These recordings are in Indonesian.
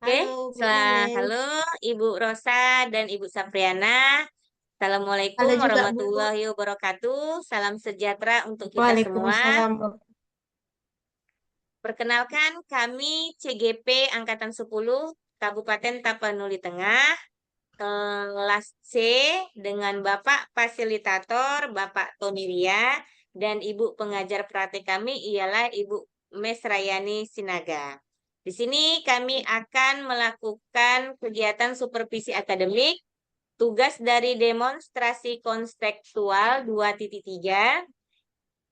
Oke, Halo Bu Neneng. halo Ibu Rosa dan Ibu Sapriana. Assalamualaikum Halo juga Bu. warahmatullahi wabarakatuh. Salam sejahtera untuk kita semua. Waalaikumsalam. Perkenalkan, kami CGP Angkatan 10 Kabupaten Tapanuli Tengah, kelas C dengan Bapak Fasilitator, Bapak Tony Ria, dan Ibu pengajar praktik kami ialah Ibu Mes Rayani Sinaga. Di sini kami akan melakukan kegiatan supervisi akademik, tugas dari demonstrasi konstekstual 2.3.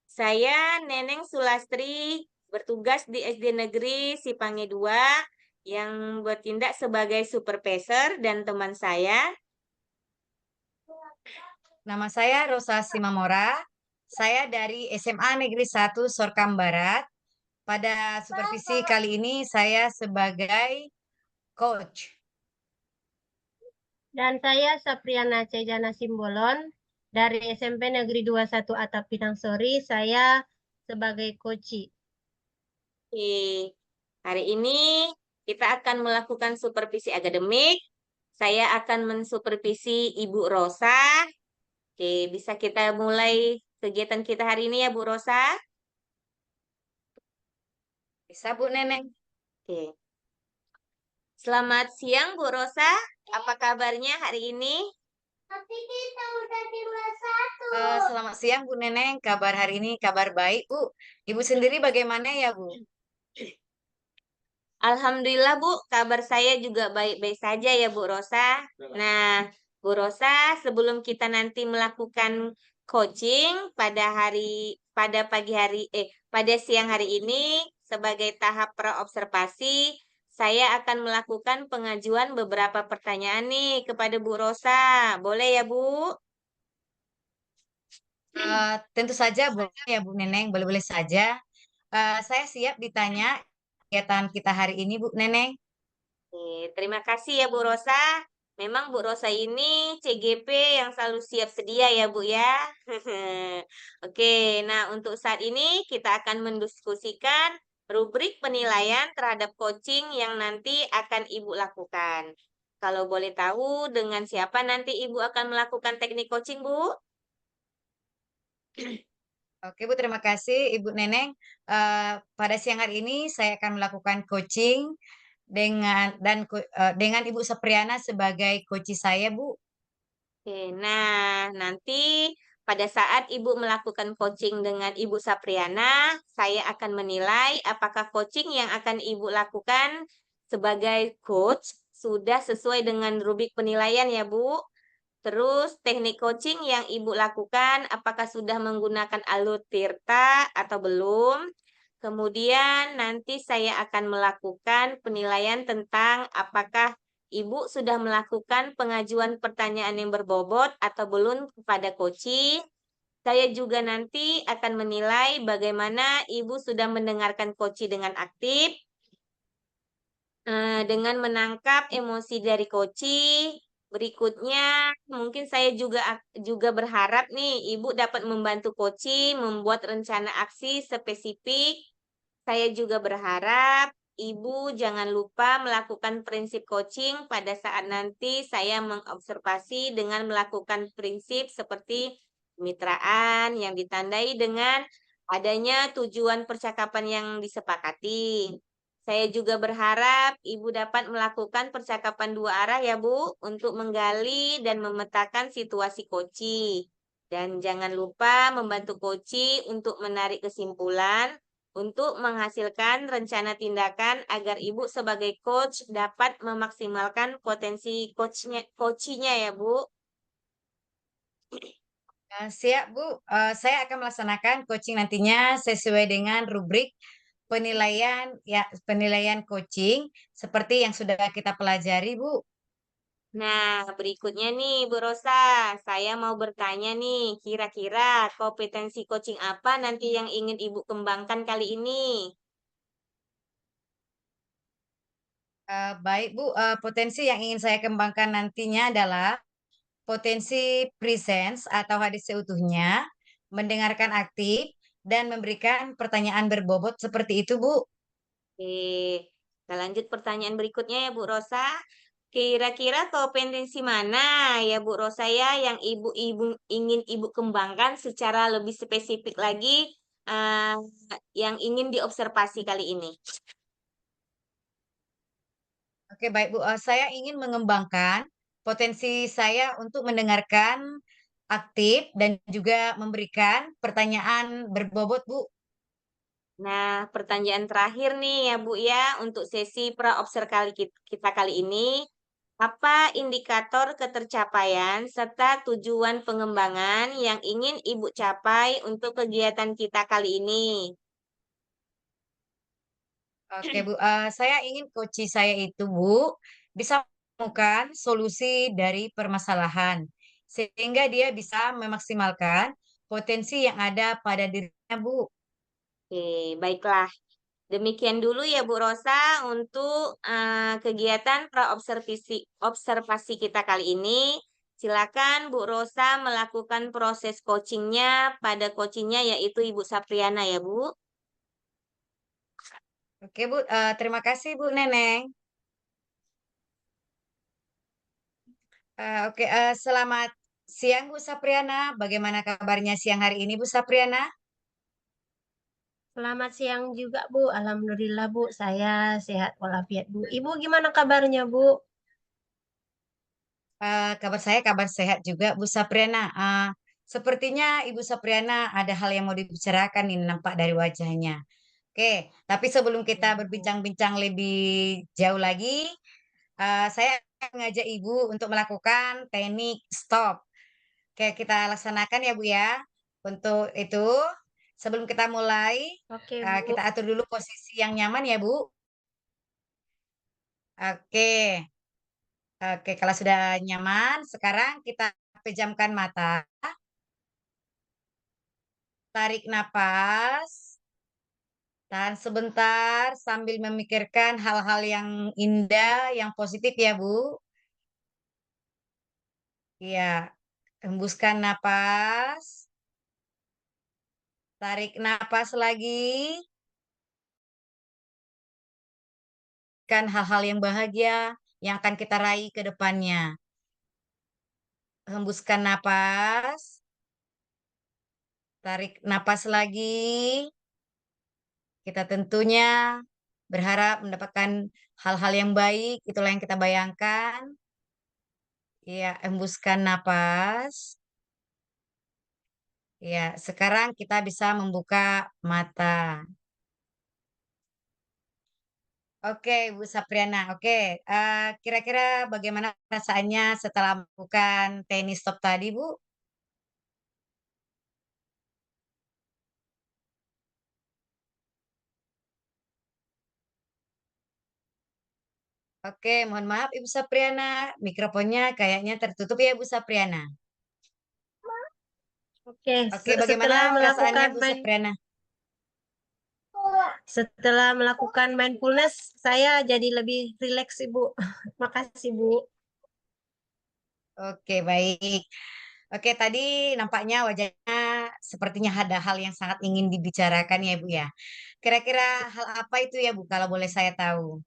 Saya Neneng Sulastri bertugas di SD Negeri Sipange 2 yang bertindak sebagai supervisor dan teman saya. Nama saya Rosa Simamora. Saya dari SMA Negeri 1 Sorkam Barat. Pada supervisi kali ini saya sebagai coach. Dan saya Sapriana Cejana Simbolon dari SMP Negeri 21 Atap Pinang Sori. Saya sebagai koci. Oke, hari ini kita akan melakukan supervisi akademik. Saya akan mensupervisi Ibu Rosa. Oke, bisa kita mulai kegiatan kita hari ini ya Bu Rosa? Bisa Bu Neneng? Oke. Selamat siang Bu Rosa. Apa kabarnya hari ini? Tapi kita udah di kelas 1. Selamat siang Bu Neneng. Kabar hari ini kabar baik Bu. Ibu sendiri bagaimana ya Bu? Alhamdulillah Bu, kabar saya juga baik-baik saja ya Bu Rosa. Nah, Bu Rosa, sebelum kita nanti melakukan coaching pada siang hari ini sebagai tahap praobservasi, saya akan melakukan pengajuan beberapa pertanyaan nih kepada Bu Rosa. Boleh ya Bu? Tentu saja boleh ya Bu Neneng, boleh-boleh saja. Saya siap ditanya kegiatan kita hari ini Bu Neneng. Terima kasih ya Bu Rosa. Memang Bu Rosa ini CGP yang selalu siap sedia ya Bu ya. Oke, nah untuk saat ini kita akan mendiskusikan rubrik penilaian terhadap coaching yang nanti akan Ibu lakukan. Kalau boleh tahu dengan siapa nanti Ibu akan melakukan teknik coaching Bu? Oke Bu, terima kasih Ibu Neneng. Pada siang hari ini saya akan melakukan coaching dengan Ibu Sapriana sebagai coach saya Bu. Oke, nah nanti pada saat Ibu melakukan coaching dengan Ibu Sapriana, saya akan menilai apakah coaching yang akan Ibu lakukan sebagai coach sudah sesuai dengan rubrik penilaian ya Bu. Terus teknik coaching yang Ibu lakukan apakah sudah menggunakan alur Tirta atau belum. Kemudian nanti saya akan melakukan penilaian tentang apakah Ibu sudah melakukan pengajuan pertanyaan yang berbobot atau belum kepada coaching. Saya juga nanti akan menilai bagaimana Ibu sudah mendengarkan coaching dengan aktif, dengan menangkap emosi dari coaching. Berikutnya, mungkin saya juga berharap nih Ibu dapat membantu coaching membuat rencana aksi spesifik. Saya juga berharap Ibu jangan lupa melakukan prinsip coaching pada saat nanti saya mengobservasi dengan melakukan prinsip seperti kemitraan yang ditandai dengan adanya tujuan percakapan yang disepakati. Saya juga berharap Ibu dapat melakukan percakapan dua arah ya Bu, untuk menggali dan memetakan situasi koci. Dan jangan lupa membantu koci untuk menarik kesimpulan, untuk menghasilkan rencana tindakan agar Ibu sebagai coach dapat memaksimalkan potensi coachnya ya Bu. Siap Bu, saya akan melaksanakan coaching nantinya sesuai dengan rubrik penilaian coaching seperti yang sudah kita pelajari Bu. Nah, berikutnya nih Bu Rosa, saya mau bertanya nih, kira-kira kompetensi coaching apa nanti yang ingin Ibu kembangkan kali ini? Baik Bu, potensi yang ingin saya kembangkan nantinya adalah potensi presence atau hadir seutuhnya, mendengarkan aktif, dan memberikan pertanyaan berbobot seperti itu Bu. Oke, Kita lanjut pertanyaan berikutnya ya Bu Rosa. Kira-kira kompetensi mana ya Bu Rosa ya yang ibu-ibu ingin Ibu kembangkan secara lebih spesifik lagi eh, yang ingin diobservasi kali ini? Oke, baik Bu. Saya ingin mengembangkan potensi saya untuk mendengarkan aktif dan juga memberikan pertanyaan berbobot, Bu. Nah, pertanyaan terakhir nih ya Bu ya untuk sesi praobser kita kali ini. Apa indikator ketercapaian serta tujuan pengembangan yang ingin Ibu capai untuk kegiatan kita kali ini? Oke, Bu. Saya ingin coach saya itu, Bu, bisa menemukan solusi dari permasalahan sehingga dia bisa memaksimalkan potensi yang ada pada dirinya, Bu. Oke, baiklah. Demikian dulu ya Bu Rosa untuk kegiatan observasi kita kali ini. Silakan Bu Rosa melakukan proses coachingnya pada coachingnya yaitu Ibu Sapriana ya Bu. Oke, Bu. Terima kasih, Bu Neneng. Oke, selamat siang, Bu Sapriana. Bagaimana kabarnya siang hari ini, Bu Sapriana? Selamat siang juga, Bu. Alhamdulillah, Bu. Saya sehat walafiat, Bu. Ibu gimana kabarnya, Bu? Kabar saya kabar sehat juga, Bu Sapriana. Sepertinya Ibu Sapriana ada hal yang mau dibicarakan nih, nampak dari wajahnya. Oke, tapi sebelum kita Ya, Bu. berbincang-bincang lebih jauh lagi, saya mengajak Ibu untuk melakukan teknik stop. Oke, kita laksanakan ya, Bu ya. Untuk itu, sebelum kita mulai, Oke, Bu. kita atur dulu posisi yang nyaman ya, Bu. Oke, oke. Kalau sudah nyaman, sekarang kita pejamkan mata, tarik napas, tahan sebentar sambil memikirkan hal-hal yang indah, yang positif ya, Bu. Iya, hembuskan napas, tarik napas lagi, kan hal-hal yang bahagia yang akan kita raih ke depannya. Hembuskan napas, tarik napas lagi. Kita tentunya berharap mendapatkan hal-hal yang baik, itulah yang kita bayangkan. Iya, hembuskan napas. Ya, sekarang kita bisa membuka mata. Oke, Bu Sapriana. Oke, kira-kira bagaimana perasaannya setelah melakukan tenis stop tadi, Bu? Oke, mohon maaf Ibu Sapriana. Mikrofonnya kayaknya tertutup ya, Bu Sapriana. Oke, Oke, bagaimana perasaannya Bu Sapriana? setelah melakukan mindfulness, saya jadi lebih rileks, Ibu. Makasih, Bu. Oke, baik. Oke, tadi nampaknya wajahnya sepertinya ada hal yang sangat ingin dibicarakan ya, Bu ya. Kira-kira hal apa itu ya, Bu, kalau boleh saya tahu?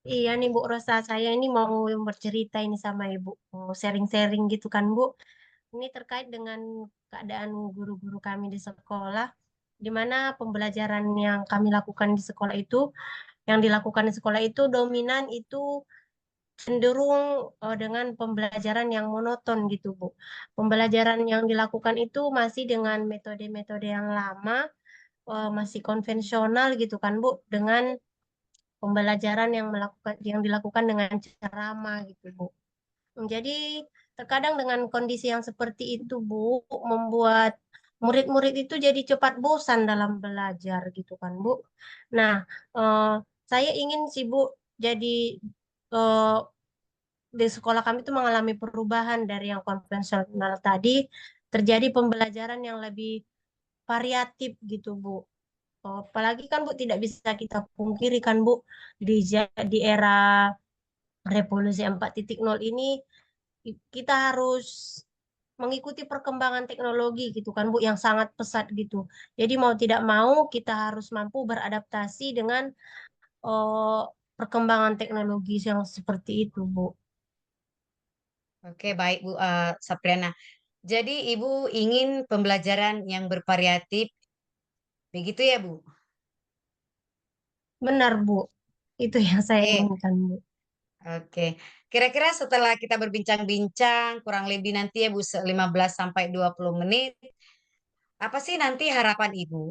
Iya nih, Bu Rosa. Saya ini mau bercerita ini sama Ibu. Mau sharing-sharing gitu kan, Bu. Ini terkait dengan keadaan guru-guru kami di sekolah, di mana pembelajaran yang kami lakukan di sekolah itu, yang dilakukan di sekolah itu dominan itu cenderung dengan pembelajaran yang monoton gitu, Bu. Pembelajaran yang dilakukan itu masih dengan metode-metode yang lama, masih konvensional gitu kan, Bu, dengan pembelajaran yang dilakukan dengan ceramah gitu, Bu. Jadi terkadang dengan kondisi yang seperti itu, Bu, membuat murid-murid itu jadi cepat bosan dalam belajar gitu kan, Bu. Nah, eh, saya ingin sih, Bu, jadi eh, di sekolah kami itu mengalami perubahan dari yang konvensional tadi, terjadi pembelajaran yang lebih variatif gitu, Bu. Apalagi kan, Bu, tidak bisa kita pungkiri kan, Bu, di era revolusi 4.0 ini kita harus mengikuti perkembangan teknologi gitu kan Bu yang sangat pesat gitu. Jadi mau tidak mau kita harus mampu beradaptasi dengan eh, perkembangan teknologi yang seperti itu, Bu. Oke, baik Bu Sapriana. Jadi Ibu ingin pembelajaran yang bervariatif, begitu ya Bu? Benar, Bu. Itu yang saya Oke, inginkan, Bu. oke. Kira-kira setelah kita berbincang-bincang, kurang lebih nanti ya Bu, 15 sampai 20 menit, apa sih nanti harapan Ibu?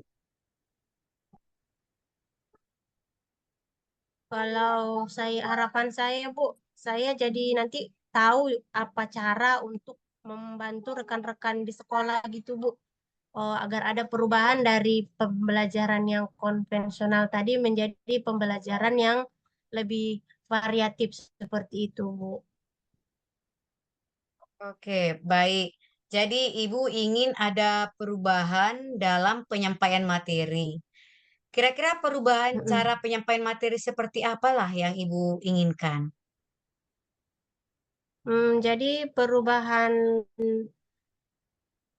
Kalau harapan saya, Bu, saya jadi nanti tahu apa cara untuk membantu rekan-rekan di sekolah gitu, Bu. Agar ada perubahan dari pembelajaran yang konvensional tadi menjadi pembelajaran yang lebih variatif seperti itu, Bu. Oke, baik. Jadi Ibu ingin ada perubahan dalam penyampaian materi. Kira-kira perubahan Mm-mm. cara penyampaian materi seperti apalah yang Ibu inginkan? Jadi perubahan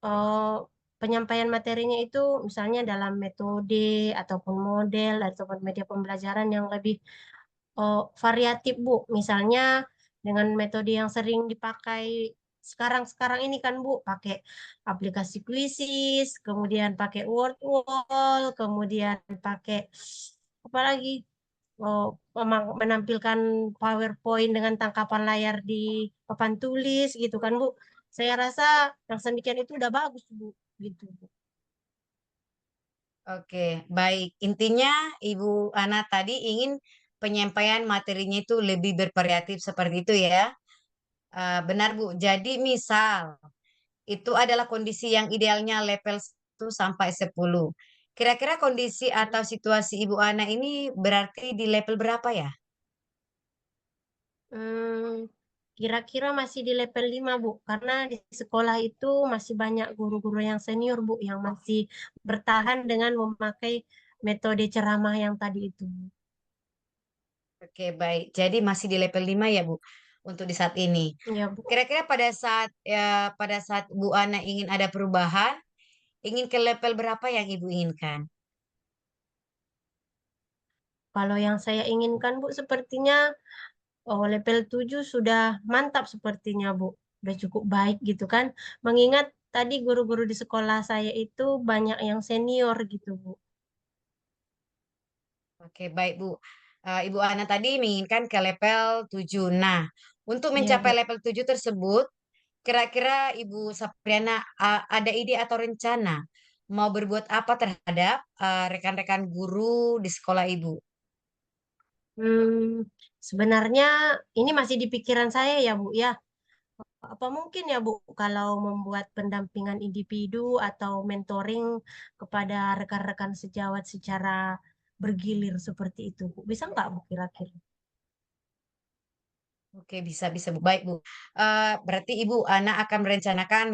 eh, penyampaian materinya itu misalnya dalam metode ataupun model ataupun media pembelajaran yang lebih variatif, Bu. Misalnya dengan metode yang sering dipakai sekarang-sekarang ini kan, Bu, pakai aplikasi Quizzes, kemudian pakai Word Wall, kemudian pakai apa lagi? Oh, menampilkan PowerPoint dengan tangkapan layar di papan tulis gitu kan, Bu. Saya rasa yang semikian itu udah bagus, Bu. Gitu, Bu. Oke, baik. Intinya Ibu Ana tadi ingin penyampaian materinya itu lebih bervariatif seperti itu ya. Benar Bu. Jadi misal itu adalah kondisi yang idealnya level 1 sampai 10. Kira-kira kondisi atau situasi Ibu Ana ini berarti di level berapa ya? Hmm, kira-kira masih di level 5, Bu. Karena di sekolah itu masih banyak guru-guru yang senior, Bu, yang masih bertahan dengan memakai metode ceramah yang tadi itu, Bu. Oke, baik. Jadi masih di level 5 ya Bu untuk di saat ini. Ya, Bu. Kira-kira pada saat Bu Ana ingin ada perubahan, ingin ke level berapa yang Ibu inginkan? Kalau yang saya inginkan, Bu, sepertinya level 7 sudah mantap sepertinya, Bu. Udah cukup baik gitu kan. Mengingat tadi guru-guru di sekolah saya itu banyak yang senior gitu, Bu. Oke, baik Bu. Ibu Ana tadi menginginkan ke level 7. Nah, untuk Iya, mencapai Bu. level 7 tersebut, kira-kira Ibu Sapriana ada ide atau rencana mau berbuat apa terhadap rekan-rekan guru di sekolah Ibu? Hmm, sebenarnya ini masih di pikiran saya ya, Bu, ya. Apa mungkin ya, Bu, kalau membuat pendampingan individu atau mentoring kepada rekan-rekan sejawat secara bergilir seperti itu, Bu? Bisa nggak, Bu, kira-kira? Oke, bisa Bu. Baik Bu. Berarti Ibu Ana akan merencanakan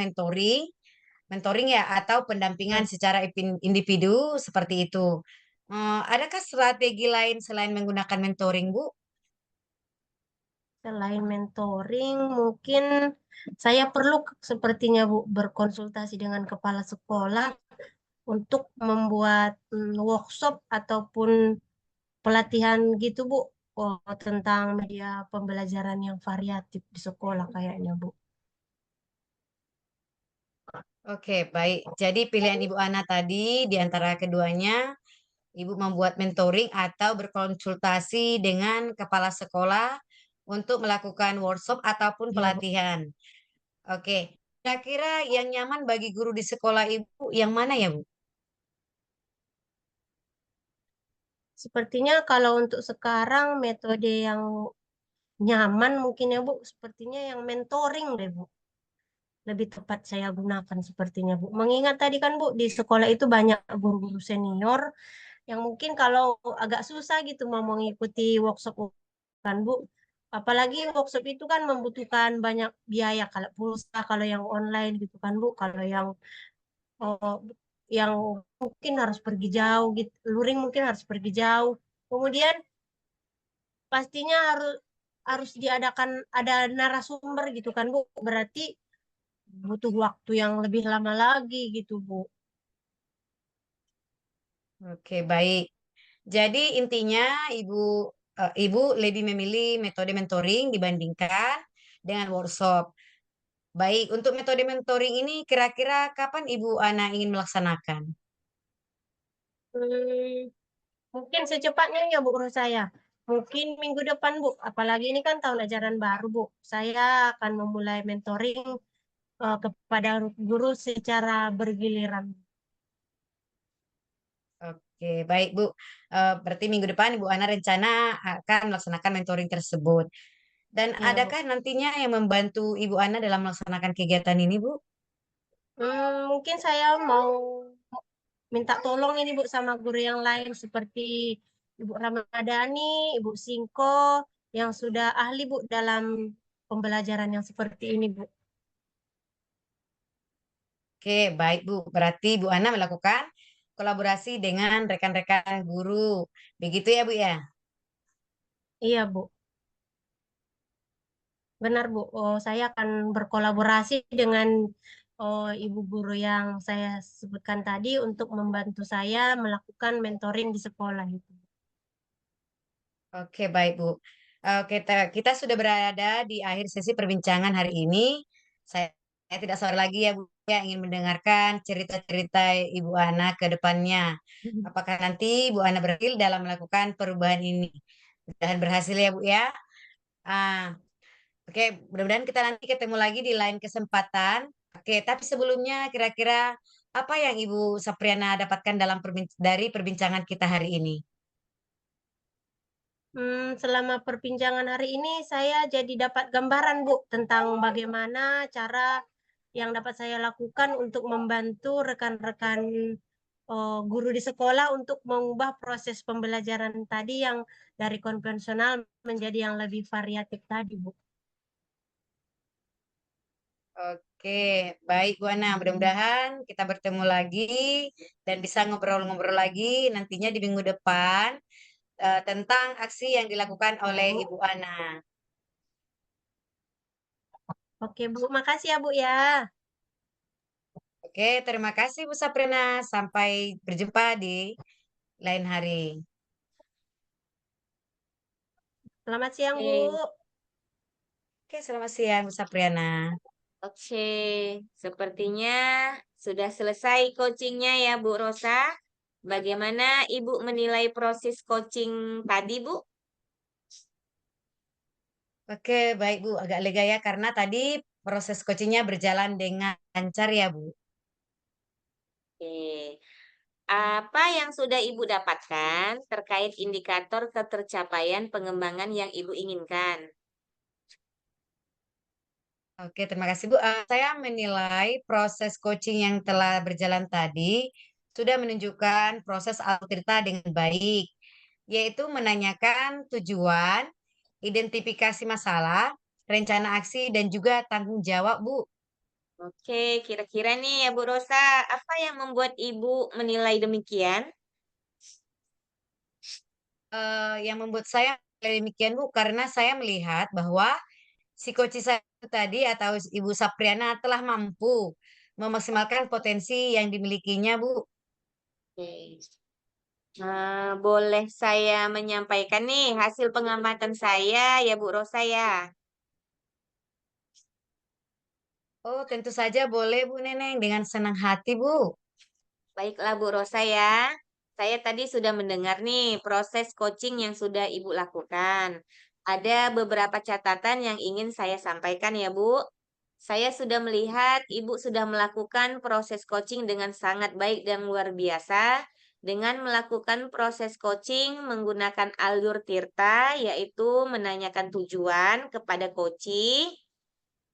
mentoring ya atau pendampingan Ya, secara individu seperti itu. Adakah strategi lain selain menggunakan mentoring Bu? selain mentoring, mungkin saya perlu sepertinya, Bu, berkonsultasi dengan kepala sekolah untuk membuat workshop ataupun pelatihan gitu, Bu, tentang media pembelajaran yang variatif di sekolah kayaknya, Bu. Oke, baik. Jadi pilihan Ibu Ana tadi di antara keduanya, Ibu membuat mentoring atau berkonsultasi dengan kepala sekolah untuk melakukan workshop ataupun Iya, Bu. pelatihan. Oke. Kira-kira yang nyaman bagi guru di sekolah Ibu yang mana ya Bu? Sepertinya kalau untuk sekarang metode yang nyaman mungkin ya, Bu, sepertinya yang mentoring deh, Bu. Lebih tepat saya gunakan sepertinya, Bu. Mengingat tadi kan, Bu, di sekolah itu banyak guru-guru senior yang mungkin kalau agak susah gitu mau mengikuti workshop kan, Bu. Apalagi workshop itu kan membutuhkan banyak biaya kalau pulsa, kalau yang online gitu kan, Bu. Kalau oh, yang mungkin harus pergi jauh gitu, luring mungkin harus pergi jauh. Kemudian pastinya harus harus diadakan ada narasumber gitu kan, Bu. Berarti butuh waktu yang lebih lama lagi gitu, Bu. Oke, baik. Jadi intinya Ibu Ibu lebih memilih metode mentoring dibandingkan dengan workshop. Baik, untuk metode mentoring ini kira-kira kapan Ibu Ana ingin melaksanakan? Hmm, mungkin secepatnya ya Bu Rosa ya. Mungkin minggu depan Bu. Apalagi ini kan tahun ajaran baru Bu. Saya akan memulai mentoring kepada guru secara bergiliran. Oke, baik Bu. Berarti minggu depan Ibu Ana rencana akan melaksanakan mentoring tersebut. Dan Iya Bu. adakah nantinya yang membantu Ibu Ana dalam melaksanakan kegiatan ini, Bu? Mungkin saya mau minta tolong ini Bu sama guru yang lain seperti Ibu Ramadhani, Ibu Singko yang sudah ahli Bu dalam pembelajaran yang seperti ini Bu. Oke, baik Bu. Berarti Bu Ana melakukan kolaborasi dengan rekan-rekan guru. Begitu ya, Bu ya? Iya Bu, benar Bu. Oh, saya akan berkolaborasi dengan ibu guru yang saya sebutkan tadi untuk membantu saya melakukan mentoring di sekolah itu. Oke, baik Bu. Kita sudah berada di akhir sesi perbincangan hari ini. Saya tidak sabar lagi ya Bu, ya ingin mendengarkan cerita-cerita Ibu Ana ke depannya. Apakah nanti Bu Ana berhasil dalam melakukan perubahan ini? Dan berhasil ya Bu ya. Ah, oke, mudah-mudahan kita nanti ketemu lagi di lain kesempatan. Oke, tapi sebelumnya kira-kira apa yang Ibu Sapriana dapatkan dalam dari perbincangan kita hari ini? Selama perbincangan hari ini saya jadi dapat gambaran Bu tentang bagaimana cara yang dapat saya lakukan untuk membantu rekan-rekan guru di sekolah untuk mengubah proses pembelajaran tadi yang dari konvensional menjadi yang lebih variatif tadi Bu. Oke, baik Bu Ana. Mudah-mudahan kita bertemu lagi dan bisa ngobrol-ngobrol lagi nantinya di minggu depan tentang aksi yang dilakukan Ya oleh Bu. Ibu Ana. Oke Bu, makasih ya Bu ya. Oke, terima kasih Bu Saprina. Sampai berjumpa di lain hari. Selamat siang Bu. Oke, Oke, selamat siang Bu Sapriana. oke. Sepertinya sudah selesai coachingnya ya Bu Rosa. Bagaimana Ibu menilai proses coaching tadi, Bu? Oke, baik Bu. Agak lega ya karena tadi proses coachingnya berjalan dengan lancar ya Bu. Oke. Apa yang sudah Ibu dapatkan terkait indikator ketercapaian pengembangan yang Ibu inginkan? Oke, terima kasih Bu. Saya menilai proses coaching yang telah berjalan tadi sudah menunjukkan proses algoritma dengan baik, yaitu menanyakan tujuan, identifikasi masalah, rencana aksi, dan juga tanggung jawab, Bu. Oke, kira-kira nih ya Bu Rosa, apa yang membuat Ibu menilai demikian? Yang membuat saya demikian, Bu, karena saya melihat bahwa si coach saya itu tadi atau Ibu Sapriana telah mampu memaksimalkan potensi yang dimilikinya, Bu. Oke. Boleh saya menyampaikan nih hasil pengamatan saya ya Bu Rosa ya. Oh, tentu saja boleh, Bu Neneng, dengan senang hati, Bu. Baiklah Bu Rosa ya. Saya tadi sudah mendengar nih proses coaching yang sudah Ibu lakukan. Ada beberapa catatan yang ingin saya sampaikan ya Bu. Saya sudah melihat Ibu sudah melakukan proses coaching dengan sangat baik dan luar biasa dengan melakukan proses coaching menggunakan alur Tirta yaitu menanyakan tujuan kepada coaching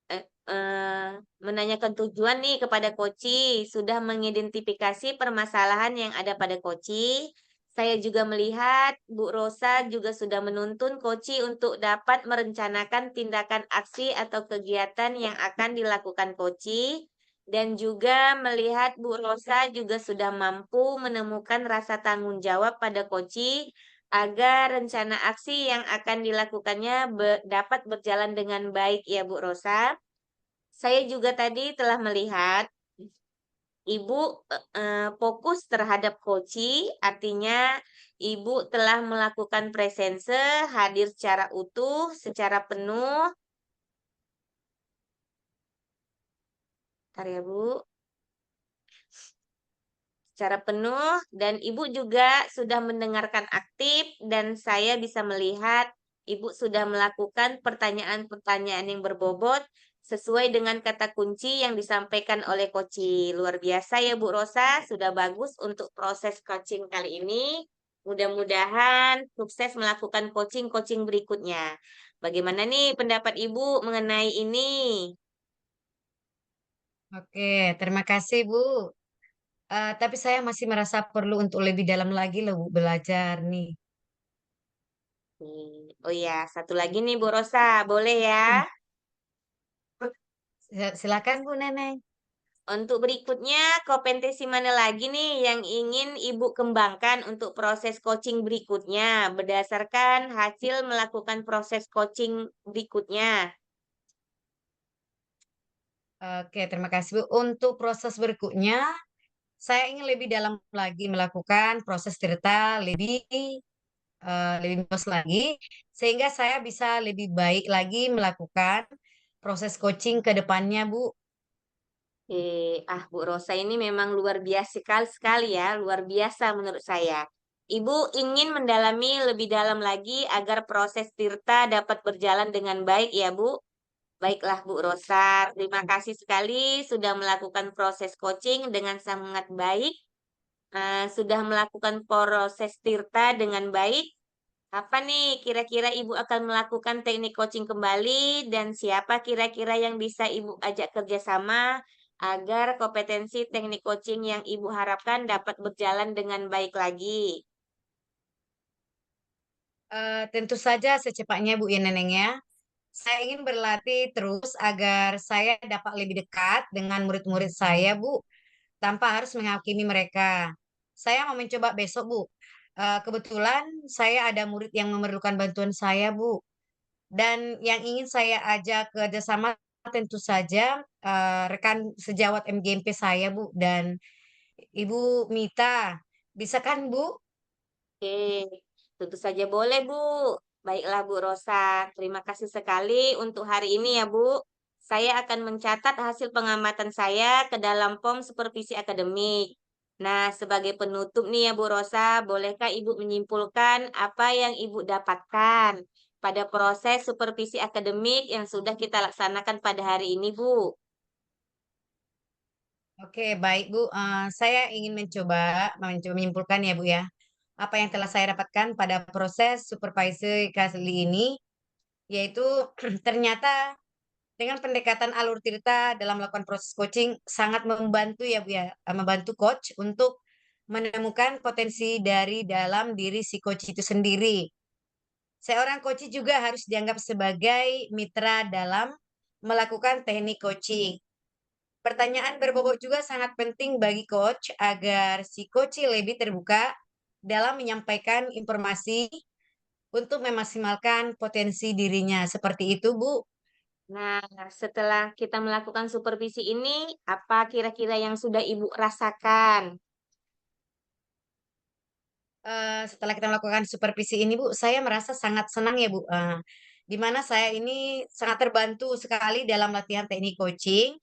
eh, eh, menanyakan tujuan nih kepada koci, sudah mengidentifikasi permasalahan yang ada pada koci. Saya juga melihat Bu Rosa juga sudah menuntun koci untuk dapat merencanakan tindakan aksi atau kegiatan yang akan dilakukan koci. Dan juga melihat Bu Rosa juga sudah mampu menemukan rasa tanggung jawab pada koci agar rencana aksi yang akan dilakukannya dapat berjalan dengan baik ya Bu Rosa. Saya juga tadi telah melihat Ibu fokus terhadap Koci, artinya Ibu telah melakukan presence, hadir secara utuh, secara penuh. Bentar ya, Bu. Secara penuh dan Ibu juga sudah mendengarkan aktif dan saya bisa melihat Ibu sudah melakukan pertanyaan-pertanyaan yang berbobot sesuai dengan kata kunci yang disampaikan oleh Koci. Luar biasa ya Bu Rosa, sudah bagus untuk proses coaching kali ini. Mudah-mudahan sukses melakukan coaching-coaching berikutnya. Bagaimana nih pendapat Ibu mengenai ini? Oke, terima kasih Bu. Tapi saya masih merasa perlu untuk lebih dalam lagi loh Bu belajar nih. Oh ya, satu lagi nih Bu Rosa, boleh ya? Hmm, Silakan Bu Neneng. Untuk berikutnya, kompetensi mana lagi nih yang ingin Ibu kembangkan untuk proses coaching berikutnya berdasarkan hasil melakukan proses coaching berikutnya? Oke, terima kasih Bu. Untuk proses berikutnya, saya ingin lebih dalam lagi melakukan proses cerita lebih luas lagi, sehingga saya bisa lebih baik lagi melakukan proses coaching ke depannya, Bu. Bu Rosa ini memang luar biasa sekali sekali ya, luar biasa menurut saya. Ibu ingin mendalami lebih dalam lagi agar proses Tirta dapat berjalan dengan baik ya, Bu. Baiklah Bu Rosa, terima kasih sekali sudah melakukan proses coaching dengan sangat baik, sudah melakukan proses Tirta dengan baik. Apa nih kira-kira Ibu akan melakukan teknik coaching kembali dan siapa kira-kira yang bisa Ibu ajak kerjasama agar kompetensi teknik coaching yang Ibu harapkan dapat berjalan dengan baik lagi? Tentu saja secepatnya, Bu ya Neneng ya. Saya ingin berlatih terus agar saya dapat lebih dekat dengan murid-murid saya, Bu, tanpa harus menghakimi mereka. Saya mau mencoba besok, Bu. Kebetulan saya ada murid yang memerlukan bantuan saya, Bu. Dan yang ingin saya ajak kerjasama tentu saja rekan sejawat MGMP saya, Bu, dan Ibu Mita. Bisa kan, Bu? Oke, tentu saja boleh, Bu. Baiklah, Bu Rosa. Terima kasih sekali untuk hari ini ya, Bu. Saya akan mencatat hasil pengamatan saya ke dalam form supervisi akademik. Nah, sebagai penutup nih ya, Bu Rosa, bolehkah Ibu menyimpulkan apa yang Ibu dapatkan pada proses supervisi akademik yang sudah kita laksanakan pada hari ini, Bu? Oke, baik Bu. Saya ingin mencoba menyimpulkan ya Bu ya. Apa yang telah saya dapatkan pada proses supervisi kali ini, yaitu ternyata dengan pendekatan alur tirta dalam melakukan proses coaching sangat membantu ya Bu ya, membantu coach untuk menemukan potensi dari dalam diri si coach itu sendiri. Seorang coach juga harus dianggap sebagai mitra dalam melakukan teknik coaching. Pertanyaan berbobot juga sangat penting bagi coach agar si coach lebih terbuka dalam menyampaikan informasi untuk memaksimalkan potensi dirinya. Seperti itu, Bu. Nah, setelah kita melakukan supervisi ini, apa kira-kira yang sudah Ibu rasakan? Setelah kita melakukan supervisi ini, Bu, saya merasa sangat senang ya, Bu. Di mana saya ini sangat terbantu sekali dalam latihan teknik coaching.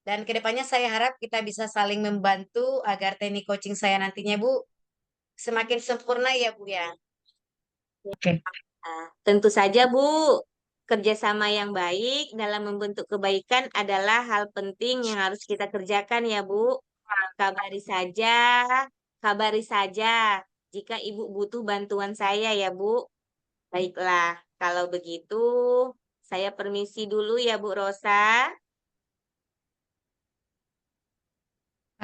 Dan kedepannya saya harap kita bisa saling membantu agar teknik coaching saya nantinya, Bu, semakin sempurna ya, Bu ya. Oke. Tentu saja, Bu, kerjasama yang baik dalam membentuk kebaikan adalah hal penting yang harus kita kerjakan ya, Bu. Kabari saja, kabari saja jika Ibu butuh bantuan saya ya, Bu. Baiklah, kalau begitu saya permisi dulu ya, Bu Rosa.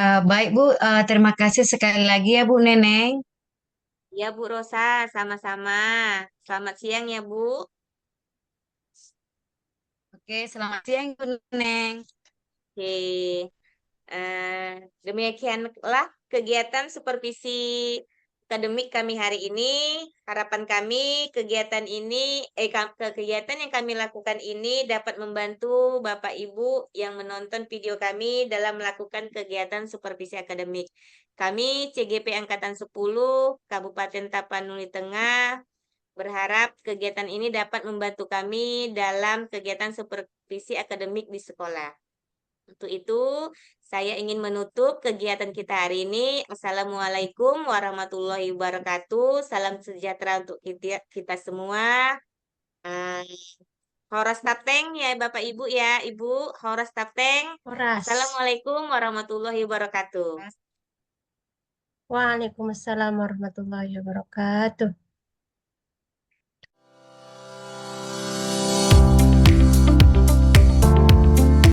Baik Bu, terima kasih sekali lagi ya Bu Neneng. Ya, Bu Rosa, sama-sama. Selamat siang ya, Bu. Oke, selamat siang Bu Neneng. Oke. Demikianlah kegiatan supervisi akademik kami hari ini. Harapan kami kegiatan ini, kegiatan yang kami lakukan ini dapat membantu Bapak Ibu yang menonton video kami dalam melakukan kegiatan supervisi akademik. Kami CGP Angkatan 10 Kabupaten Tapanuli Tengah berharap kegiatan ini dapat membantu kami dalam kegiatan supervisi akademik di sekolah. Untuk itu, saya ingin menutup kegiatan kita hari ini. Assalamualaikum warahmatullahi wabarakatuh. Salam sejahtera untuk kita semua. Eh, Horas Tapteng ya Bapak Ibu ya, Ibu. Horas Tapteng. Horas. Assalamualaikum warahmatullahi wabarakatuh. Waalaikumsalam warahmatullahi wabarakatuh.